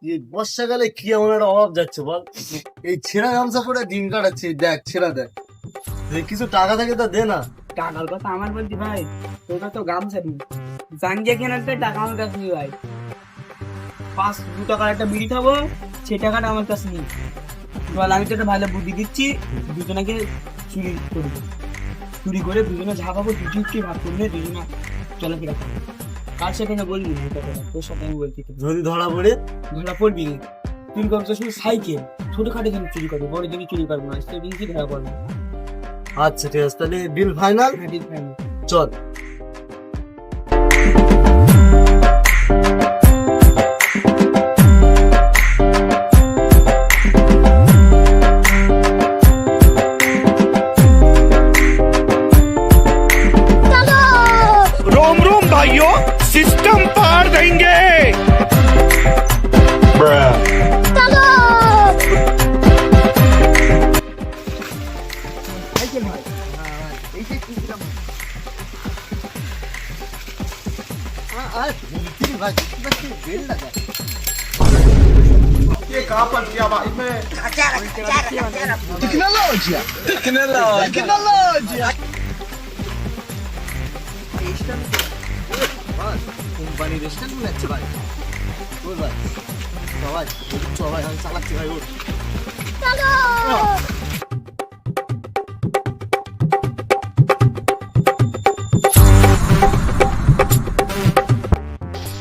এই বর্ষাকালে কি এমন একটা অভাব যাচ্ছে বল। এই ছেঁড়া গামছা পরে দিন কাটাচ্ছি, দেখ ছেঁড়া দেখ। কিছু টাকা থাকে তা দে না। টাকার কথা আমার বলছি ভাই, তোরা তো গামছা দিই জাঙ্গিয়া কেনার তো টাকা আমার কাছে নেই ভাই। 5-2 টাকার একটা বিড়ি খাবো, সে টাকাটা আমার কাছে নেই। বল আমি তো একটা ভালো বুদ্ধি দিচ্ছি, দুজনাকে চুরি করবো, চুরি করে দুজনে ঝাঁপাবো, দুজনকে ভাগ করলে দুজনা চলাফেরা করবো। কার সাথে না বলবি না, তোর সাথে আমি বলছি। যদি ধরা পড়ে ধরা পড়বি চুরি করবো শুধু সাইকেল, ছোটখাটো জিনিস চুরি করবো, বড় জিনিস চুরি করবো না, সেদিন কি ধরা পড়বো। আচ্ছা ঠিক আছে, তাহলে বিল ফাইনাল, চল। रोम रोम भाइयों, सिस्टम पार देंगे। সাইকেল ভাই ये कहाँ पर किया भाई मैं? टेक्नोलॉजिया, टेक्नोलॉजिया। কোম্পানি রেস্টুরেন্ট মনে হচ্ছে ভাই। ওই ভাই সবাই সবাই আমি চালাচ্ছি ভাই। ওর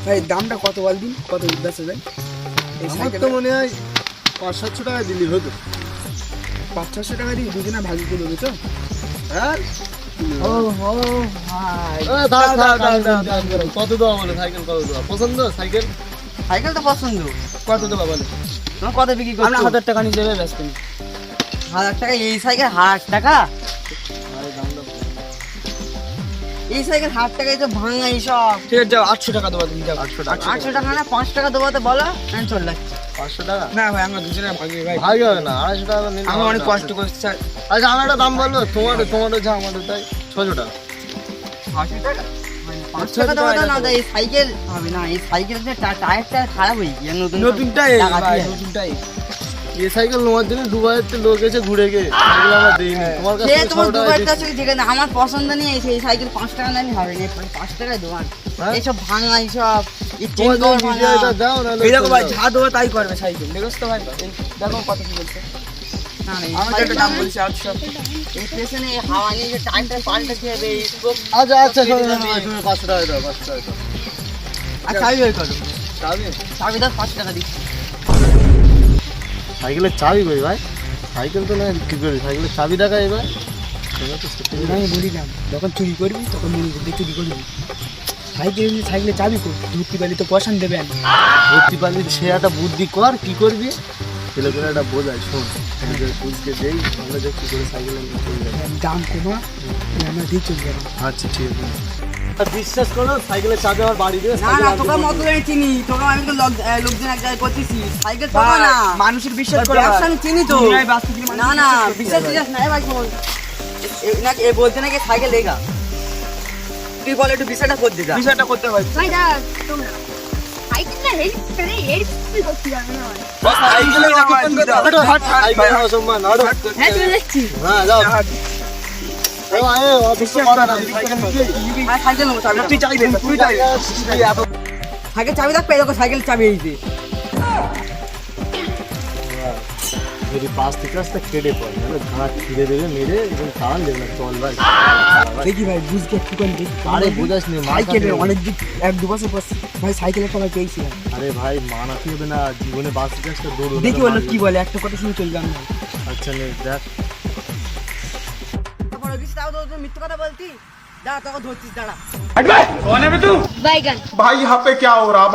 ভাই দামটা কত বল দিন, কত বেচা যায় এই আমার সাইকেল? তো মনে হয় 500-700 টাকা দিলি হতো। 500-600 টাকা দিয়ে দুজনে ভাগি করে দেবে তো? হ্যাঁ ও হো ভাই, কত দেওয়া বলে? সাইকেল কত দেওয়া পছন্দ? সাইকেল সাইকেল তো পছন্দ। কত দেবা বলে? তোমার কত বিক্রি আমরা করছো? 1000 টাকা নিয়ে যাবে ব্যস্ত নেই। 1000 টাকা এই সাইকেল? 1000 টাকা এই সাইকেল? 1000 টাকায় তো ভাঙা এইসব। ঠিক আছে যাও, 800 টাকা দেবো তুমি, যাও। 800 টাকা। 800 টাকা না 5 টাকা দেবো তো বলো, আমি চলে যাচ্ছি। 500 টাকা না ভাই আমরা দুজনে ভাগি ভাই, ভাগে হবে না। 250 টাকা নিলে আমি হবে অনেক না। কষ্ট করছি। আচ্ছা আমার একটা দাম বললো, তোমার যা আমাদের তাই 600 টাকা। 800 টাকা 5 টাকা দেবো তো না, তো এই সাইকেল হবে না। এই সাইকেলের যে টায়ারটা খারাপ হয়ে গিয়ে নতুন নতুনটাই টাকা ভাই, দিয়ে। নতুনটাই। এই সাইকেল নেওয়ার জন্য দুবাইতে লোক এসে ঘুরে গিয়ে সাইকেল আমরা দিইনি। তোমার কাছে সে 600 তোমার টাকা দুবার দিচ্ছি। কাছে ঠিক আছে, আমার পছন্দ নেই এই সাইকেল। 5 টাকা নিলে হবে না, 5 টাকায় দোকান হ্যাঁ? এইসব ভাঙা এইসব তোমার যদি ভিডিওটা দাও না এই দেখো ভাই, যা দেবো তাই করবে সাইকেল, দেখো তো ভাই। এই দেখো কত কি বলছে, আমার একটা দাম বলছে 800। এই পেছনে এই হাওয়া নিয়ে যে টায়ারটা পাল্টে দিয়ে হবে, এই scope আচ্ছা আচ্ছা শোনো তুমি 500 টাকা দাও, 500 টাকা দাও। আর চাবি বের করো। চাবি? চাবি দাও, 5 টাকা দিচ্ছি। সাইকেলের চাবি কই ভাই? সাইকেল তো না কি করি, সাইকেলের চাবি টাকা এবার আমি বলিলাম যখন চুরি করবি তখন মনে করবি চুরি করবি। সাইকেলে চাবি কর, ধরতে পারলে তো পয়সা দেবেন। ভর্তি পারবি, সে একটা বুদ্ধি কর, কি করবি ছেলে করে একটা বোঝায়। শোন বুঝকে দেই, আমরা যে কি করে সাইকেলে নিয়ে চলে যাবো। দাম কমা, আমরা দিয়ে চলে যাবো। আচ্ছা ঠিক আছে। বিশ্বাস করো সাইকেলের চাবি আমার বাড়ি দিয়ে না না, তোকে মতো আমি চিনি, তোকে আমি তো লোকজন এক জায়গায় করতেছি। সাইকেল তোকে না, মানুষের বিশ্বাস করে ব্যবসা আমি চিনি তো। দুনিয়ায় বাস্তব দিলে না মানুষের না, বিশ্বাস বিশ্বাস না ভাই। শোন, নাকি এ বলতে নাকি সাইকেল লেগা, তুই বল একটু বিষয়টা করতে যা। বিষয়টা করতে হয়। হ্যাঁ যাও। আর সাইকেল নেবো, চাবি তুই চাইবে, তুই চাইবে। সাইকেল চাবি রাখবে, এরকম সাইকেল চাবি এইতে। যদি পাঁচ থেকে আসতে কেটে পড়ে তাহলে ঘাট ফিরে দেবে, মেরে এবং কান দেবে না। চল ভাই দেখি ভাই বুঝকে একটু করে দেখি। আরে বোঝাস নি, সাইকেলের অনেক দিন 1-2 বছর পর ভাই সাইকেলের সবাই পেয়েছিলাম। আরে ভাই মানাতে হবে না, জীবনে বাস থেকে আসতে দৌড় দেখি বলো কি বলে, একটা কথা শুনে চলবে আমি। আচ্ছা নে দেখ। তারপর ওই তাও তো মিথ্যে কথা বলতি। দাঁড়া, তোকে ধরছিস, দাঁড়া। कौन है बे तू? बैगन भाई यहाँ पे क्या हो रहा?